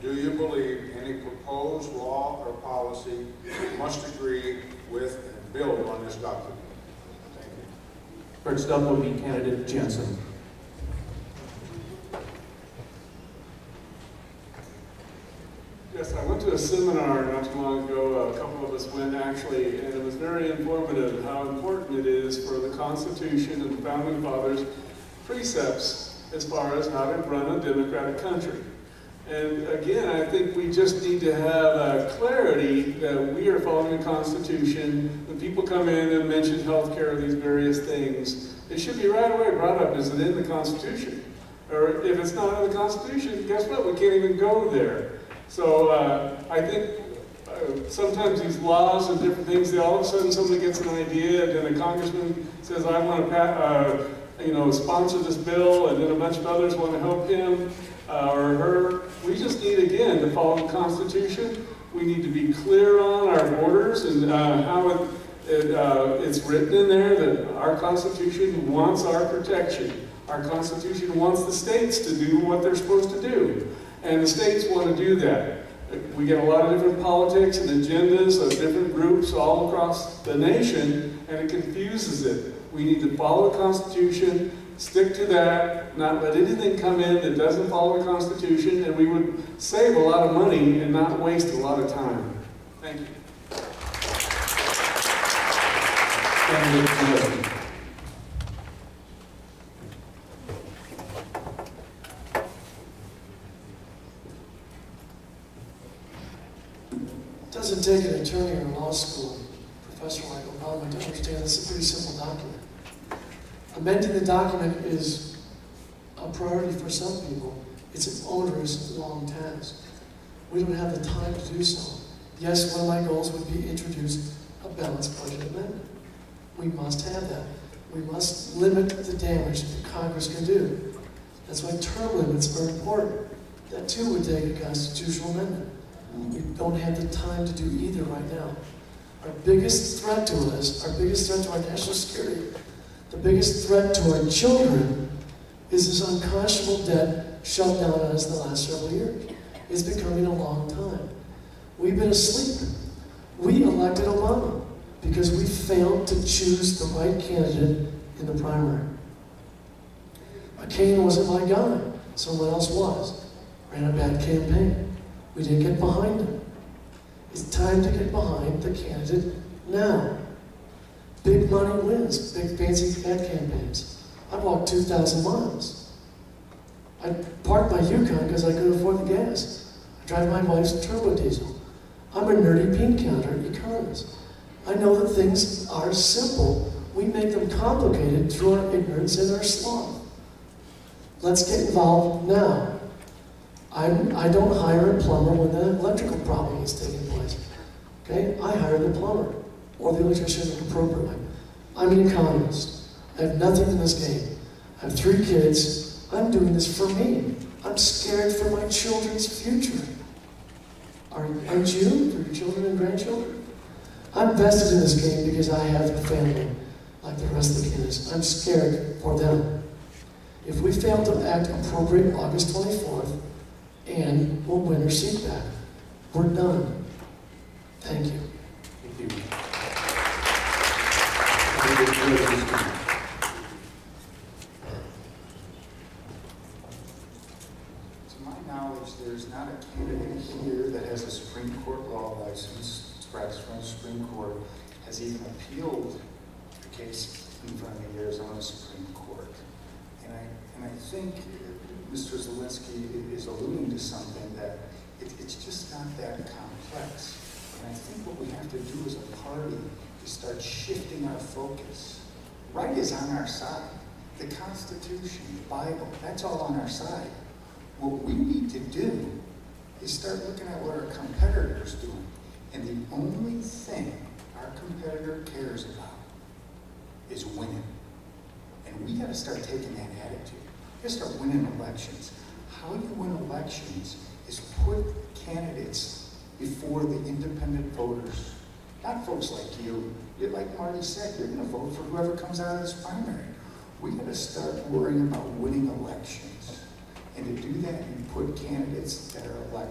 do you believe any proposed law or policy must agree with and build on this document? Thank you. First up will be candidate Jensen. Yes, I went to a seminar not too long ago, a couple of us went actually, and it was very informative how important it is for the Constitution and the Founding Fathers' precepts as far as how to run a democratic country. And again, I think we just need to have clarity that we are following the Constitution. When people come in and mention health care, these various things, it should be right away brought up, is it in the Constitution? Or if it's not in the Constitution, guess what? We can't even go there. So I think sometimes these laws and different things, all of a sudden somebody gets an idea, and then a congressman says, I want to sponsor this bill, and then a bunch of others want to help him or her. We just need, again, to follow the Constitution. We need to be clear on our borders and how it's written in there that our Constitution wants our protection. Our Constitution wants the states to do what they're supposed to do. And the states want to do that. We get a lot of different politics and agendas of different groups all across the nation, and it confuses it. We need to follow the Constitution, stick to that, not let anything come in that doesn't follow the Constitution, and we would save a lot of money and not waste a lot of time. Thank you. It doesn't take an attorney or a law school professor like Obama to understand this is a pretty simple document. Amending the document is a priority for some people. It's an onerous, long task. We don't have the time to do so. Yes, one of my goals would be introduce a balanced budget amendment. We must have that. We must limit the damage that Congress can do. That's why term limits are important. That too would take a constitutional amendment. We don't have the time to do either right now. Our biggest threat to us, our biggest threat to our national security, the biggest threat to our children is this unconscionable debt shoved down on us the last several years. It's been coming a long time. We've been asleep. We elected Obama because we failed to choose the right candidate in the primary. McCain wasn't my guy. Someone else was. Ran a bad campaign. We didn't get behind him. It's time to get behind the candidate now. Big money wins, big fancy ad campaigns. I walked 2,000 miles. I parked my Yukon because I couldn't afford the gas. I drive my wife's turbo diesel. I'm a nerdy bean counter economist. I know that things are simple. We make them complicated through our ignorance and our sloth. Let's get involved now. I don't hire a plumber when the electrical problem is taking place. Okay? I hire the plumber or the electrician appropriately. I'm an economist. I have nothing in this game. I have 3 kids. I'm doing this for me. I'm scared for my children's future. Aren't you? For your children and grandchildren? I'm vested in this game because I have a family like the rest of the kids. I'm scared for them. If we fail to act appropriate August 24th, and we'll win our seat back. We're done. Thank you. Thank you. To my knowledge, there's not a candidate here that has a Supreme Court law license, practiced from the Supreme Court, has even appealed the case in front of the Arizona Supreme Court. And I think Mr. Zelensky is alluding to something that it's just not that complex. And I think what we have to do as a party is start shifting our focus. Right is on our side. The Constitution, the Bible, that's all on our side. What we need to do is start looking at what our competitor's doing. And the only thing our competitor cares about is winning. And we got to start taking that attitude. We got to start winning elections. How you win elections is put candidates before the independent voters. Not folks like you. You're like Marty said, you're going to vote for whoever comes out of this primary. We got to start worrying about winning elections. And to do that, you put candidates that are elected.